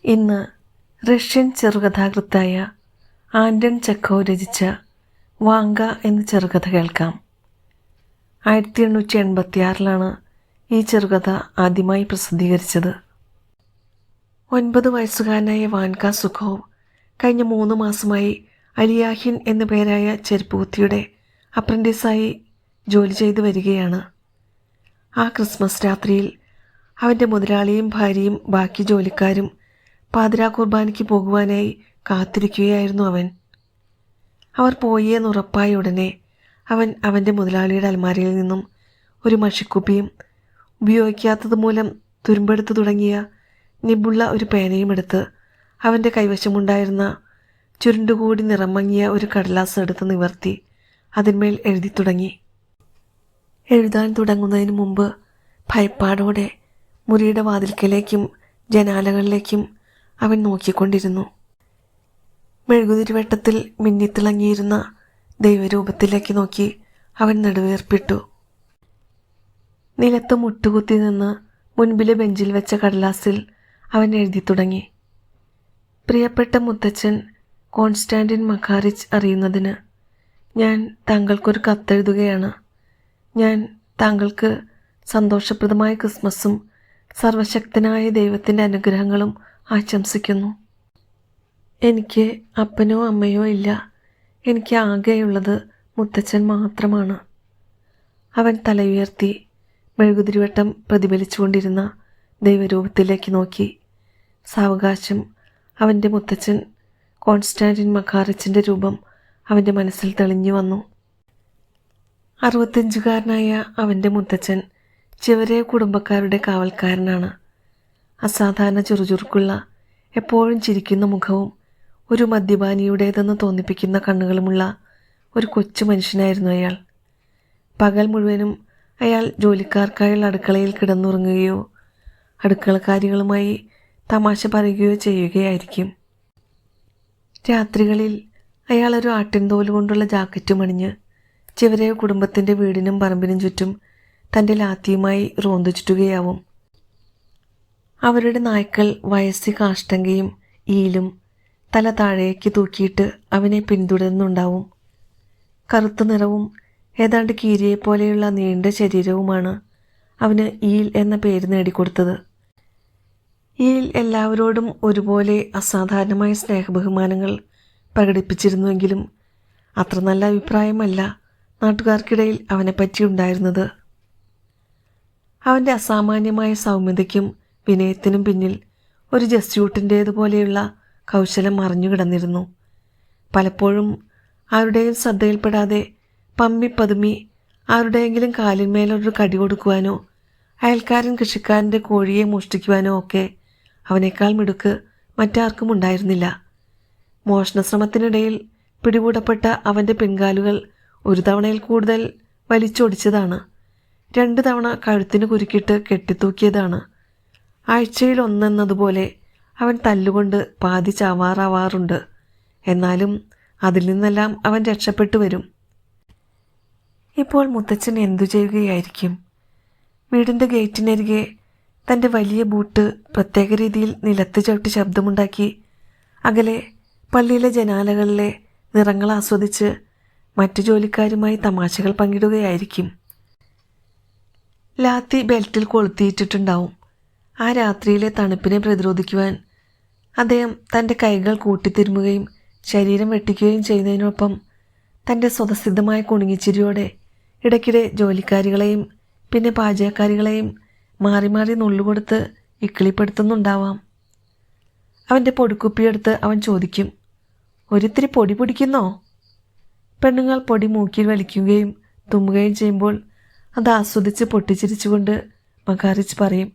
ഇന്ന് Russian ചെറുകഥാകൃത്തായ Anton Chekhov രചിച്ച Vanga എന്ന ചെറുകഥ കേൾക്കാം. 1886 ഈ ചെറുകഥ ആദ്യമായി പ്രസിദ്ധീകരിച്ചത്. 9 വയസ്സുകാരനായ വാൻക സുഖോവ് കഴിഞ്ഞ 3 മാസമായി അലിയാഹിൻ എന്നു പേരായ ചെരുപ്പുകുത്തിയുടെ അപ്രൻറ്റീസായി ജോലി ചെയ്തു വരികയാണ്. ആ ക്രിസ്മസ് രാത്രിയിൽ അവൻ്റെ മുതലാളിയും ഭാര്യയും ബാക്കി ജോലിക്കാരും പാതിരാ കുർബാനയ്ക്ക് പോകുവാനായി കാത്തിരിക്കുകയായിരുന്നു. അവർ പോയി എന്നുറപ്പായ ഉടനെ അവൻ അവൻ്റെ മുതലാളിയുടെ അൽമാരയിൽ നിന്നും ഒരു മഷിക്കുപ്പിയും ഉപയോഗിക്കാത്തത് മൂലം തുരുമ്പെടുത്തു തുടങ്ങിയ നിബുള്ള ഒരു പേനയും എടുത്ത് അവൻ്റെ കൈവശമുണ്ടായിരുന്ന ചുരുണ്ടുകൂടി നിറം മങ്ങിയ ഒരു കടലാസ് എടുത്ത് നിവർത്തി അതിന്മേൽ എഴുതി തുടങ്ങി. എഴുതാൻ തുടങ്ങുന്നതിന് മുമ്പ് ഭയപ്പാടോടെ മുറിയുടെ വാതിൽക്കലേക്കും ജനാലകളിലേക്കും അവൻ നോക്കിക്കൊണ്ടിരുന്നു. മെഴുകുതിരിവെട്ടത്തിൽ മിന്നിത്തിളങ്ങിയിരുന്ന ദൈവരൂപത്തിലേക്ക് നോക്കി അവൻ നെടുവീർപ്പിട്ടു. നിലത്ത് മുട്ടുകുത്തി നിന്ന് മുൻപിലെ ബെഞ്ചിൽ വെച്ച കടലാസിൽ അവൻ എഴുതി തുടങ്ങി. പ്രിയപ്പെട്ട മുത്തച്ഛൻ കോൺസ്റ്റാന്റിൻ മഖാരിച്ച് അറിയുന്നതിന് ഞാൻ താങ്കൾക്കൊരു കത്തെഴുതുകയാണ്. ഞാൻ താങ്കൾക്ക് സന്തോഷപ്രദമായ ക്രിസ്മസും സർവശക്തനായ ദൈവത്തിൻ്റെ അനുഗ്രഹങ്ങളും ആശംസിക്കുന്നു. എനിക്ക് അപ്പനോ അമ്മയോ ഇല്ല. എനിക്ക് ആകെയുള്ളത് മുത്തച്ഛൻ മാത്രമാണ്. അവൻ തലയുയർത്തി മെഴുകുതിരിവട്ടം പ്രതിഫലിച്ചുകൊണ്ടിരുന്ന ദൈവരൂപത്തിലേക്ക് നോക്കി. സാവകാശം അവൻ്റെ മുത്തച്ഛൻ കോൺസ്റ്റാന്റിൻ മഖാറിച്ചിൻ്റെ രൂപം അവൻ്റെ മനസ്സിൽ തെളിഞ്ഞു വന്നു. 65കാരനായ അവൻ്റെ മുത്തച്ഛൻ ചിവരെ കുടുംബക്കാരുടെ കാവൽക്കാരനാണ്. അസാധാരണ ചുറുചുറുക്കുള്ള, എപ്പോഴും ചിരിക്കുന്ന മുഖവും ഒരു മദ്യപാനിയുടേതെന്ന് തോന്നിപ്പിക്കുന്ന കണ്ണുകളുമുള്ള ഒരു കൊച്ചു മനുഷ്യനായിരുന്നു അയാൾ. പകൽ മുഴുവനും അയാൾ ജോലിക്കാർക്കായുള്ള അടുക്കളയിൽ കിടന്നുറങ്ങുകയോ അടുക്കളക്കാരികളുമായി തമാശ പറയുകയോ ചെയ്യുകയായിരിക്കും. രാത്രികളിൽ അയാൾ ഒരു ആട്ടിൻതോല് കൊണ്ടുള്ള ജാക്കറ്റും അണിഞ്ഞ് ചിവരെ കുടുംബത്തിൻ്റെ വീടിനും പറമ്പിനും ചുറ്റും തൻ്റെ ലാത്തിയുമായി റോന്തു ചുറ്റുകയാവും. അവരുടെ നായ്ക്കൾ വയസ്സി കാഷ്ടങ്കയും ഈലും തല താഴേക്ക് തൂക്കിയിട്ട് അവനെ പിന്തുടരുന്നുണ്ടാവും. കറുത്ത നിറവും ഏതാണ്ട് കീരിയെപ്പോലെയുള്ള നീണ്ട ശരീരവുമാണ് അവന് ഈൽ എന്ന പേര് നേടിക്കൊടുത്തത്. ഈൽ എല്ലാവരോടും ഒരുപോലെ അസാധാരണമായ സ്നേഹബഹുമാനങ്ങൾ പ്രകടിപ്പിച്ചിരുന്നുവെങ്കിലും അത്ര നല്ല അഭിപ്രായമല്ല നാട്ടുകാർക്കിടയിൽ അവനെപ്പറ്റി ഉണ്ടായിരുന്നത്. അവൻ്റെ അസാമാന്യമായ സൗമ്യതയ്ക്കും വിനയത്തിനും പിന്നിൽ ഒരു ജസ്യൂട്ടിൻ്റേതുപോലെയുള്ള കൗശലം മറിഞ്ഞു കിടന്നിരുന്നു. പലപ്പോഴും ആരുടെയും ശ്രദ്ധയിൽപ്പെടാതെ പതുമി ആരുടെയെങ്കിലും കാലിന്മേലൊരു കടി കൊടുക്കുവാനോ അയൽക്കാരൻ കൃഷിക്കാരൻ്റെ കോഴിയെ മോഷ്ടിക്കുവാനോ ഒക്കെ അവനേക്കാൾ മിടുക്ക് മറ്റാർക്കും ഉണ്ടായിരുന്നില്ല. മോഷണശ്രമത്തിനിടയിൽ പിടികൂടപ്പെട്ട അവൻ്റെ പിൻകാലുകൾ ഒരു തവണയിൽ കൂടുതൽ വലിച്ചൊടിച്ചതാണ്. 2 തവണ കഴുത്തിന് കുരുക്കിട്ട് കെട്ടിത്തൂക്കിയതാണ്. ആഴ്ചയിൽ ഒന്നെന്നതുപോലെ അവൻ തല്ലുകൊണ്ട് പാതി ചാവാറാവാറുണ്ട്. എന്നാലും അതിൽ നിന്നെല്ലാം അവൻ രക്ഷപ്പെട്ടു വരും. ഇപ്പോൾ മുത്തച്ഛൻ എന്തു ചെയ്യുകയായിരിക്കും? വീടിൻ്റെ ഗേറ്റിനരികെ തൻ്റെ വലിയ ബൂട്ട് പ്രത്യേക രീതിയിൽ നിലത്ത് ചവിട്ടി ശബ്ദമുണ്ടാക്കി അകലെ പള്ളിയിലെ ജനാലകളിലെ നിറങ്ങൾ ആസ്വദിച്ച് മറ്റു ജോലിക്കാരുമായി തമാശകൾ പങ്കിടുകയായിരിക്കും. ലാത്തി ബെൽറ്റിൽ കൊളുത്തിയിട്ടിട്ടുണ്ടാവും. ആ രാത്രിയിലെ തണുപ്പിനെ പ്രതിരോധിക്കുവാൻ അദ്ദേഹം തൻ്റെ കൈകൾ കൂട്ടിത്തിരുമുകയും ശരീരം വെട്ടിക്കുകയും ചെയ്യുന്നതിനൊപ്പം തൻ്റെ സ്വതസിദ്ധമായ കുണുങ്ങിച്ചിരിയോടെ ഇടയ്ക്കിടെ ജോലിക്കാരികളെയും പിന്നെ പാചകക്കാരികളെയും മാറി മാറി നുള്ളുകൊടുത്ത് ഇക്കിളിപ്പെടുത്തുന്നുണ്ടാവാം. അവൻ്റെ പൊടിക്കുപ്പിയെടുത്ത് അവൻ ചോദിക്കും, ഒരിത്തിരി പൊടി പൊടിക്കുന്നോ? പെണ്ണുങ്ങൾ പൊടി മൂക്കിൽ വലിക്കുകയും തുമ്മുകയും ചെയ്യുമ്പോൾ അത് ആസ്വദിച്ച് പൊട്ടിച്ചിരിച്ചുകൊണ്ട് മഖാറിച്ച് പറയും,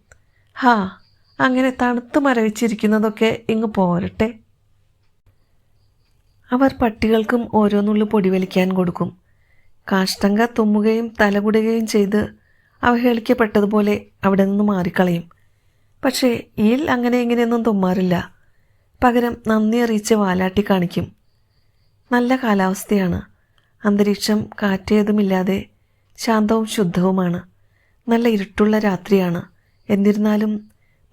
ഹാ, അങ്ങനെ തണുത്ത് മരവിച്ചിരിക്കുന്നതൊക്കെ ഇങ്ങ് പോരട്ടെ. അവർ പട്ടികൾക്കും ഓരോന്നുള്ളു പൊടി വലിക്കാൻ കൊടുക്കും. കാഷ്ടങ്ക തുമ്മുകയും തലകുടുകയും ചെയ്ത് അവഹേളിക്കപ്പെട്ടതുപോലെ അവിടെ നിന്ന് മാറിക്കളയും. പക്ഷേ ഈൽ അങ്ങനെ ഇങ്ങനെയൊന്നും തുമ്മാറില്ല. പകരം നന്ദി അറിയിച്ച് വാലാട്ടി കാണിക്കും. നല്ല കാലാവസ്ഥയാണ്. അന്തരീക്ഷം കാറ്റേതുമില്ലാതെ ശാന്തവും ശുദ്ധവുമാണ്. നല്ല ഇരുട്ടുള്ള രാത്രിയാണ്. എന്നിരുന്നാലും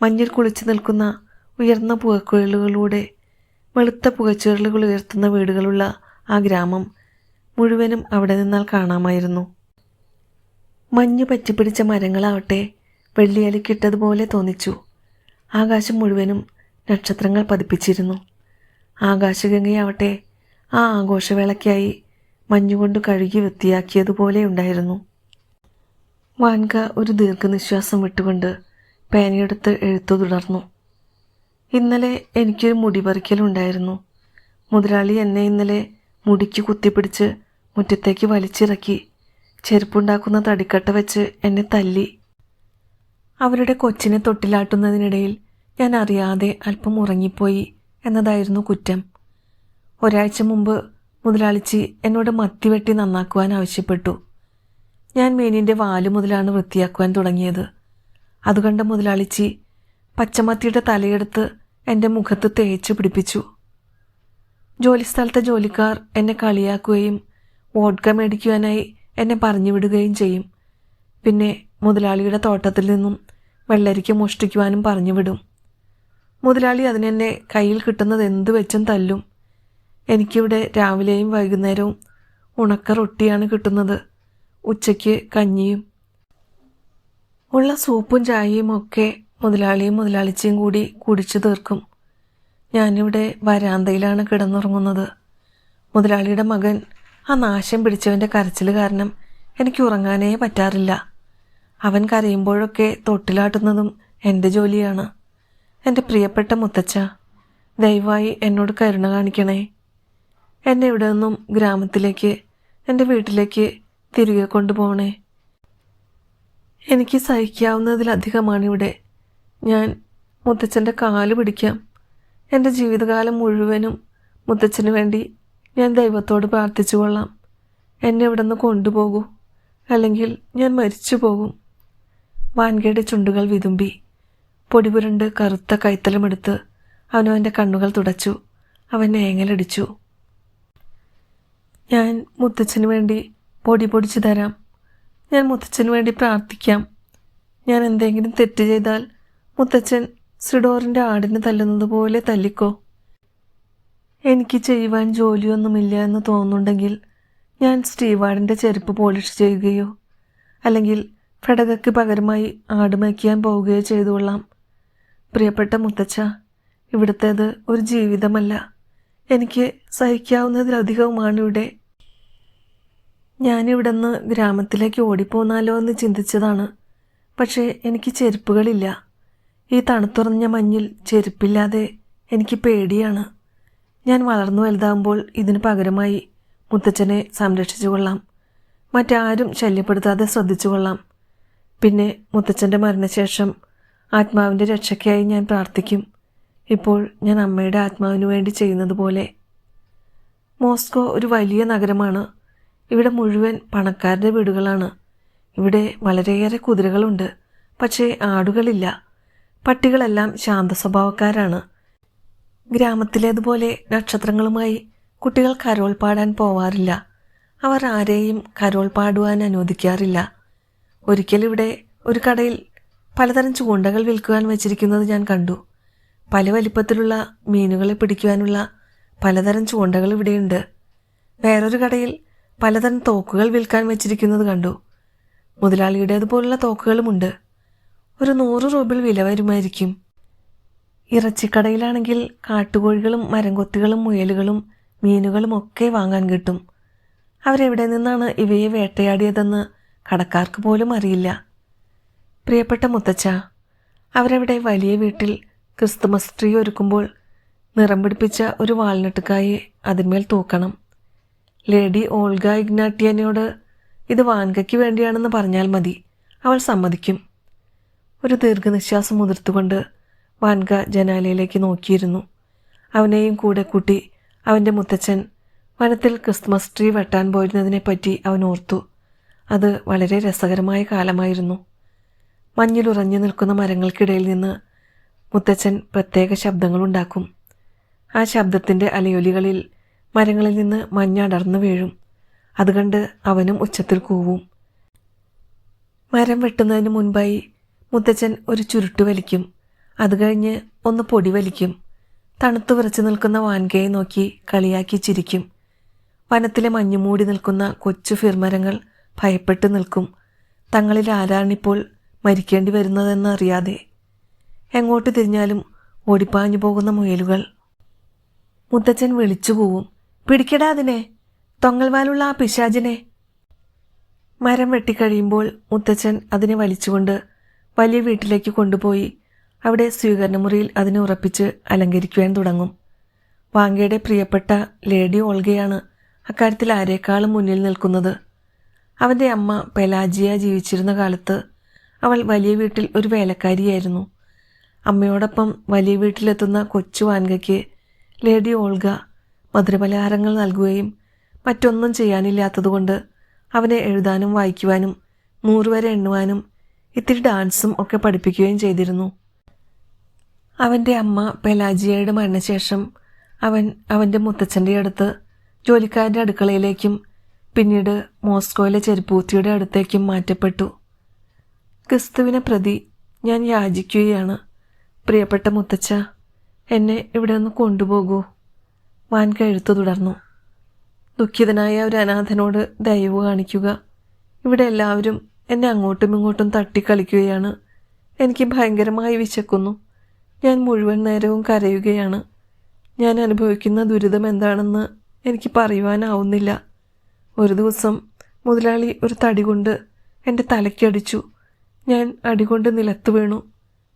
മഞ്ഞിൽ കുളിച്ചു നിൽക്കുന്ന ഉയർന്ന പുകക്കുഴലുകളിലൂടെ വെളുത്ത പുകച്ചുരുളുകൾ ഉയർത്തുന്ന വീടുകളുള്ള ആ ഗ്രാമം മുഴുവനും അവിടെ നിന്നാൽ കാണാമായിരുന്നു. മഞ്ഞു പറ്റിപ്പിടിച്ച മരങ്ങളാവട്ടെ വെള്ളിയലിക്കിട്ടതുപോലെ തോന്നിച്ചു. ആകാശം മുഴുവനും നക്ഷത്രങ്ങൾ പതിപ്പിച്ചിരുന്നു. ആകാശഗംഗയാവട്ടെ ആ ആഘോഷവേളയ്ക്കായി മഞ്ഞുകൊണ്ട് കഴുകി വൃത്തിയാക്കിയതുപോലെ ഉണ്ടായിരുന്നു. വാൻക ഒരു ദീർഘനിശ്വാസം വിട്ടുകൊണ്ട് പേനയെടുത്ത് എഴുത്തു തുടർന്നു. ഇന്നലെ എനിക്കൊരു മുടി പറിക്കലുണ്ടായിരുന്നു. മുതലാളി എന്നെ ഇന്നലെ മുടിക്ക് കുത്തിപ്പിടിച്ച് മുറ്റത്തേക്ക് വലിച്ചിറക്കി ചെരുപ്പുണ്ടാക്കുന്ന തടിക്കട്ട വെച്ച് എന്നെ തല്ലി. അവരുടെ കൊച്ചിനെ തൊട്ടിലാട്ടുന്നതിനിടയിൽ ഞാൻ അറിയാതെ അല്പം ഉറങ്ങിപ്പോയി എന്നതായിരുന്നു കുറ്റം. ഒരാഴ്ച മുമ്പ് മുതലാളിച്ചി എന്നോട് മത്തി വെട്ടി നന്നാക്കുവാൻ ആവശ്യപ്പെട്ടു. ഞാൻ മീനിൻ്റെ വാല് മുതലാണ് വൃത്തിയാക്കുവാൻ തുടങ്ങിയത്. അതുകണ്ട മുതലാളിച്ചി പച്ചമത്തിയുടെ തലയെടുത്ത് എൻ്റെ മുഖത്ത് തേച്ച് പിടിപ്പിച്ചു. ജോലിസ്ഥലത്തെ ജോലിക്കാർ എന്നെ കളിയാക്കുകയും വോഡ്ക മേടിക്കുവാനായി എന്നെ പറഞ്ഞു വിടുകയും ചെയ്യും. പിന്നെ മുതലാളിയുടെ തോട്ടത്തിൽ നിന്നും വെള്ളരിക്ക മോഷ്ടിക്കുവാനും പറഞ്ഞു വിടും. മുതലാളി അതിനെന്നെ കയ്യിൽ കിട്ടുന്നത് എന്തു വെച്ചും തല്ലും. എനിക്കിവിടെ രാവിലെയും വൈകുന്നേരവും ഉണക്ക റൊട്ടിയാണ് കിട്ടുന്നത്. ഉച്ചയ്ക്ക് കഞ്ഞിയും. ഉള്ള സൂപ്പും ചായയും ഒക്കെ മുതലാളിയും മുതലാളിച്ചയും കൂടി കുടിച്ചു തീർക്കും. ഞാനിവിടെ വരാന്തയിലാണ് കിടന്നുറങ്ങുന്നത്. മുതലാളിയുടെ മകൻ ആ നാശം പിടിച്ചവൻ്റെ കരച്ചിൽ കാരണം എനിക്ക് ഉറങ്ങാനേ പറ്റാറില്ല. അവൻ കരയുമ്പോഴൊക്കെ തൊട്ടിലാട്ടുന്നതും എൻ്റെ ജോലിയാണ്. എൻ്റെ പ്രിയപ്പെട്ട മുത്തച്ഛ, ദയവായി എന്നോട് കരുണ കാണിക്കണേ. എന്നെ ഇവിടെ നിന്നും ഗ്രാമത്തിലേക്ക്, എൻ്റെ വീട്ടിലേക്ക് തിരികെ കൊണ്ടുപോകണേ. എനിക്ക് സഹിക്കാവുന്നതിലധികമാണിവിടെ. ഞാൻ മുത്തച്ഛൻ്റെ കാല് പിടിക്കാം. എൻ്റെ ജീവിതകാലം മുഴുവനും മുത്തച്ഛന് വേണ്ടി ഞാൻ ദൈവത്തോട് പ്രാർത്ഥിച്ചു കൊള്ളാം. എന്നെ ഇവിടെ നിന്ന് കൊണ്ടുപോകൂ, അല്ലെങ്കിൽ ഞാൻ മരിച്ചു പോകും. വാൻകയുടെ ചുണ്ടുകൾ വിതുമ്പി. പൊടിപുരണ്ട് കറുത്ത കൈത്തലമെടുത്ത് അവനവൻ്റെ കണ്ണുകൾ തുടച്ചു. അവൻ ഏങ്ങലടിച്ചു. ഞാൻ മുത്തച്ഛന് വേണ്ടി പൊടി പൊടിച്ചു തരാം. ഞാൻ മുത്തച്ഛന് വേണ്ടി പ്രാർത്ഥിക്കാം. ഞാൻ എന്തെങ്കിലും തെറ്റ് ചെയ്താൽ മുത്തച്ഛൻ സിഡോറിൻ്റെ ആടിന് തല്ലുന്നത് പോലെ തല്ലിക്കോ. എനിക്ക് ചെയ്യുവാൻ ജോലിയൊന്നുമില്ല എന്ന് തോന്നുന്നുണ്ടെങ്കിൽ ഞാൻ സ്റ്റീവാർഡിൻ്റെ ചെരുപ്പ് പോളിഷ് ചെയ്യുകയോ അല്ലെങ്കിൽ ഫെഡകയ്ക്ക് പകരമായി ആട് മേയ്ക്കാൻ പോവുകയോ ചെയ്തുകൊള്ളാം. പ്രിയപ്പെട്ട മുത്തച്ഛ, ഇവിടുത്തേത് ഒരു ജീവിതമല്ല. എനിക്ക് സഹിക്കാവുന്നതിലധികവുമാണ് ഇവിടെ. ഞാനിവിടെ നിന്ന് ഗ്രാമത്തിലേക്ക് ഓടിപ്പോന്നാലോ എന്ന് ചിന്തിച്ചതാണ്. പക്ഷേ എനിക്ക് ചെരുപ്പുകളില്ല. ഈ തണുത്തുറഞ്ഞ മഞ്ഞിൽ ചെരുപ്പില്ലാതെ എനിക്ക് പേടിയാണ്. ഞാൻ വളർന്നു വലുതാകുമ്പോൾ ഇതിന് പകരമായി മുത്തച്ഛനെ സംരക്ഷിച്ചു കൊള്ളാം. മറ്റാരും ശല്യപ്പെടുത്താതെ ശ്രദ്ധിച്ചു കൊള്ളാം. പിന്നെ മുത്തച്ഛൻ്റെ മരണശേഷം ആത്മാവിൻ്റെ രക്ഷയ്ക്കായി ഞാൻ പ്രാർത്ഥിക്കും. ഇപ്പോൾ ഞാൻ അമ്മയുടെ ആത്മാവിനു വേണ്ടി ചെയ്യുന്നത് പോലെ. മോസ്കോ ഒരു വലിയ നഗരമാണ്. ഇവിടെ മുഴുവൻ പണക്കാരുടെ വീടുകളാണ്. ഇവിടെ വളരെയേറെ കുതിരകളുണ്ട്, പക്ഷേ ആടുകളില്ല. പട്ടികളെല്ലാം ശാന്ത സ്വഭാവക്കാരാണ്. ഗ്രാമത്തിലേതുപോലെ നക്ഷത്രങ്ങളുമായി കുട്ടികൾ കരോൾ പാടാൻ പോവാറില്ല. അവർ ആരെയും കരോൾ പാടുവാൻ അനുവദിക്കാറില്ല. ഒരിക്കലിവിടെ ഒരു കടയിൽ പലതരം ചൂണ്ടകൾ വിൽക്കുവാൻ വെച്ചിരിക്കുന്നത് ഞാൻ കണ്ടു. പല വലിപ്പത്തിലുള്ള മീനുകളെ പിടിക്കുവാനുള്ള പലതരം ചൂണ്ടകൾ ഇവിടെയുണ്ട്. വേറൊരു കടയിൽ പലതരം തോക്കുകൾ വിൽക്കാൻ വെച്ചിരിക്കുന്നത് കണ്ടു. മുതലാളിയുടേതുപോലുള്ള തോക്കുകളുമുണ്ട്. ഒരു 100 രൂപയിൽ വില വരുമായിരിക്കും. ഇറച്ചിക്കടയിലാണെങ്കിൽ കാട്ടുകോഴികളും മരംകൊത്തികളും മുയലുകളും മീനുകളും ഒക്കെ വാങ്ങാൻ കിട്ടും. അവരെവിടെ നിന്നാണ് ഇവയെ വേട്ടയാടിയതെന്ന് കടക്കാർക്ക് പോലും അറിയില്ല. പ്രിയപ്പെട്ട മുത്തച്ഛ, അവരവിടെ വലിയ വീട്ടിൽ ക്രിസ്തുമസ് ട്രീ ഒരുക്കുമ്പോൾ നിറം പിടിപ്പിച്ച ഒരു വാൾനട്ടുകായെ അതിന്മേൽ തൂക്കണം. ലേഡി ഓൾഗ ഇഗ്നാട്ടിയനോട് ഇത് വാൻകയ്ക്ക് വേണ്ടിയാണെന്ന് പറഞ്ഞാൽ മതി, അവൾ സമ്മതിക്കും. ഒരു ദീർഘനിശ്വാസം മുതിർത്തുകൊണ്ട് വാൻക ജനാലയിലേക്ക് നോക്കിയിരുന്നു. അവനെയും കൂടെ കൂട്ടി അവൻ്റെ മുത്തച്ഛൻ വനത്തിൽ ക്രിസ്മസ് ട്രീ വെട്ടാൻ പോയിരുന്നതിനെപ്പറ്റി അവൻ ഓർത്തു. അത് വളരെ രസകരമായ കാലമായിരുന്നു. മഞ്ഞിലുറഞ്ഞു നിൽക്കുന്ന മരങ്ങൾക്കിടയിൽ നിന്ന് മുത്തച്ഛൻ പ്രത്യേക ശബ്ദങ്ങളുണ്ടാക്കും. ആ ശബ്ദത്തിൻ്റെ അലയൊലികളിൽ മരങ്ങളിൽ നിന്ന് മഞ്ഞടർന്നു വീഴും. അതുകണ്ട് അവനും ഉച്ചത്തിൽ കൂവും. മരം വെട്ടുന്നതിന് മുൻപായി മുത്തച്ഛൻ ഒരു ചുരുട്ട് വലിക്കും. അത് കഴിഞ്ഞ് ഒന്ന് പൊടി വലിക്കും. തണുത്തു വിറച്ചു നിൽക്കുന്ന വാൻകയെ നോക്കി കളിയാക്കി ചിരിക്കും. വനത്തിലെ മഞ്ഞുമൂടി നിൽക്കുന്ന കൊച്ചു ഫിർമരങ്ങൾ ഭയപ്പെട്ടു നിൽക്കും. തങ്ങളിൽ ആരാണിപ്പോൾ മരിക്കേണ്ടി വരുന്നതെന്നറിയാതെ. എങ്ങോട്ട് തിരിഞ്ഞാലും ഓടിപ്പാഞ്ഞു പോകുന്ന മുയലുകൾ. മുത്തച്ഛൻ വിളിച്ചു പോവും, പിടിക്കടാ അതിനെ, തൊങ്ങൽവാലുള്ള ആ പിശാചിനെ. മരം വെട്ടിക്കഴിയുമ്പോൾ മുത്തച്ഛൻ അതിനെ വലിച്ചുകൊണ്ട് വലിയ വീട്ടിലേക്ക് കൊണ്ടുപോയി അവിടെ സ്വീകരണമുറിയിൽ അതിനെ ഉറപ്പിച്ച് അലങ്കരിക്കുവാൻ തുടങ്ങും. വാങ്കയുടെ പ്രിയപ്പെട്ട ലേഡി ഓൾഗയാണ് അക്കാര്യത്തിൽ ആരെക്കാളും മുന്നിൽ നിൽക്കുന്നത്. അവൻ്റെ അമ്മ പെലാജിയ ജീവിച്ചിരുന്ന കാലത്ത് അവൾ വലിയ വീട്ടിൽ ഒരു വേലക്കാരിയായിരുന്നു. അമ്മയോടൊപ്പം വലിയ വീട്ടിലെത്തുന്ന കൊച്ചു വാൻകയ്ക്ക് ലേഡി ഓൾഗ മധുരപലഹാരങ്ങൾ നൽകുകയും മറ്റൊന്നും ചെയ്യാനില്ലാത്തതുകൊണ്ട് അവനെ എഴുതാനും വായിക്കുവാനും 100 വരെ എണ്ണുവാനും ഇത്തിരി ഡാൻസും ഒക്കെ പഠിപ്പിക്കുകയും ചെയ്തിരുന്നു. അവൻ്റെ അമ്മ പെലാജിയയുടെ മരണശേഷം അവൻ അവൻ്റെ മുത്തച്ഛൻ്റെ അടുത്ത് ജോലിക്കാരുടെ അടുക്കളയിലേക്കും പിന്നീട് മോസ്കോയിലെ ചെരുപ്പൂത്തിയുടെ അടുത്തേക്കും മാറ്റപ്പെട്ടു. ക്രിസ്തുവിനെ പ്രതി ഞാൻ യാചിക്കുകയാണ്. പ്രിയപ്പെട്ട മുത്തച്ഛ, എന്നെ ഇവിടെ ഒന്ന് കൊണ്ടുപോകൂ. വാൻക എഴുത്തു തുടർന്നു. ദുഃഖിതനായ ഒരു അനാഥനോട് ദയവ് കാണിക്കുക. ഇവിടെ എല്ലാവരും എന്നെ അങ്ങോട്ടും ഇങ്ങോട്ടും തട്ടിക്കളിക്കുകയാണ്. എനിക്ക് ഭയങ്കരമായി വിശക്കുന്നു. ഞാൻ മുഴുവൻ നേരവും കരയുകയാണ്. ഞാൻ അനുഭവിക്കുന്ന ദുരിതം എന്താണെന്ന് എനിക്ക് പറയുവാനാവുന്നില്ല. ഒരു ദിവസം മുതലാളി ഒരു തടി കൊണ്ട് എൻ്റെ തലയ്ക്കടിച്ചു. ഞാൻ അടികൊണ്ട് നിലത്ത് വീണു.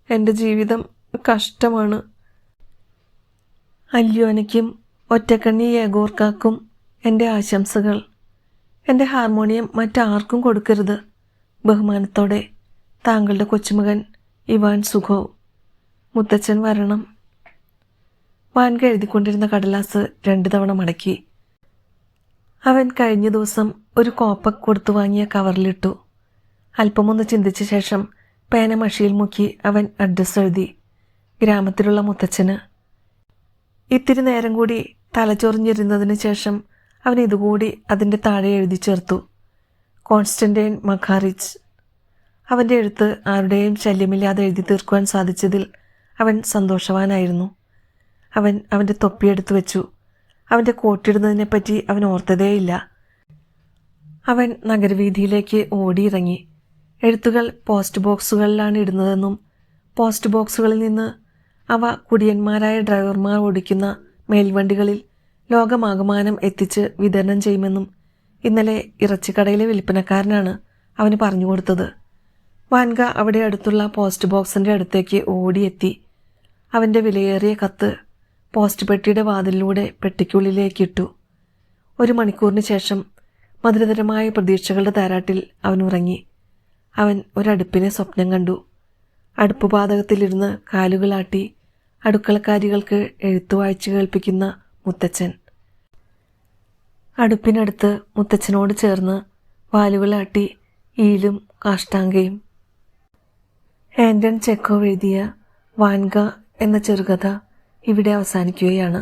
എൻ്റെ ജീവിതം കഷ്ടമാണ്. അല്യോനയ്ക്കും ഒറ്റക്കണ്ണി യേഗോർക്കാക്കും എൻ്റെ ആശംസകൾ. എൻ്റെ ഹാർമോണിയം മറ്റാർക്കും കൊടുക്കരുത്. ബഹുമാനത്തോടെ താങ്കളുടെ കൊച്ചുമകൻ ഇവാൻ സുഖോ. മുത്തച്ഛൻ വരണം. വാൻക എഴുതിക്കൊണ്ടിരുന്ന കടലാസ് 2 തവണ മടക്കി. അവൻ കഴിഞ്ഞ ദിവസം ഒരു കോപ്പക് കൊടുത്തു വാങ്ങിയ കവറിലിട്ടു. അല്പമൊന്ന് ചിന്തിച്ച ശേഷം പേന മഷിയിൽ മുക്കി അവൻ അഡ്രസ്സ് എഴുതി. ഗ്രാമത്തിലുള്ള മുത്തച്ഛന്. ഇത്തിരി നേരം കൂടി തലചൊറിഞ്ഞിരുന്നതിന് ശേഷം അവൻ ഇതുകൂടി അതിൻ്റെ താഴെ എഴുതി ചേർത്തു. കോൺസ്റ്റന്റൈൻ മഖാറിച്ച്. അവൻ്റെ എഴുത്ത് ആരുടെയും ശല്യമില്ലാതെ എഴുതി തീർക്കുവാൻ സാധിച്ചതിൽ അവൻ സന്തോഷവാനായിരുന്നു. അവൻ അവൻ്റെ തൊപ്പിയെടുത്തു വെച്ചു. അവൻ്റെ കോട്ടിടുന്നതിനെപ്പറ്റി അവൻ ഓർത്തതേയില്ല. അവൻ നഗരവീഥിയിലേക്ക് ഓടിയിറങ്ങി. എഴുത്തുകൾ പോസ്റ്റ് ബോക്സുകളിലാണ് ഇടുന്നതെന്നും പോസ്റ്റ് ബോക്സുകളിൽ നിന്ന് അവ കുടിയന്മാരായ ഡ്രൈവർമാർ ഓടിക്കുന്ന മേൽവണ്ടികളിൽ ലോകമാകമാനം എത്തിച്ച് വിതരണം ചെയ്യുമെന്നും ഇന്നലെ ഇറച്ചിക്കടയിലെ വിൽപ്പനക്കാരനാണ് അവന് പറഞ്ഞു കൊടുത്തത്. വാൻക അവിടെ അടുത്തുള്ള പോസ്റ്റ് ബോക്സിൻ്റെ അടുത്തേക്ക് ഓടിയെത്തി. അവൻ്റെ വിലയേറിയ കത്ത് പോസ്റ്റ് പെട്ടിയുടെ വാതിലിലൂടെ പെട്ടിക്കുള്ളിലേക്കിട്ടു. 1 മണിക്കൂറിന് ശേഷം മധുരതരമായ പ്രതീക്ഷകളുടെ താരാട്ടിൽ അവൻ ഉറങ്ങി. അവൻ ഒരടുപ്പിനെ സ്വപ്നം കണ്ടു. അടുപ്പുപാതകത്തിലിരുന്ന് കാലുകളാട്ടി അടുക്കളക്കാരികൾക്ക് എഴുത്തു വായിച്ചു കേൾപ്പിക്കുന്ന മുത്തച്ഛൻ. അടുപ്പിനടുത്ത് മുത്തച്ഛനോട് ചേർന്ന് വാലുകളാട്ടി ഈലും കാഷ്ടാംഗയും. ആന്റൺ ചെക്കോവ് എഴുതിയ വാൻക എന്ന ചെറുകഥ ഇവിടെ അവസാനിക്കുകയാണ്.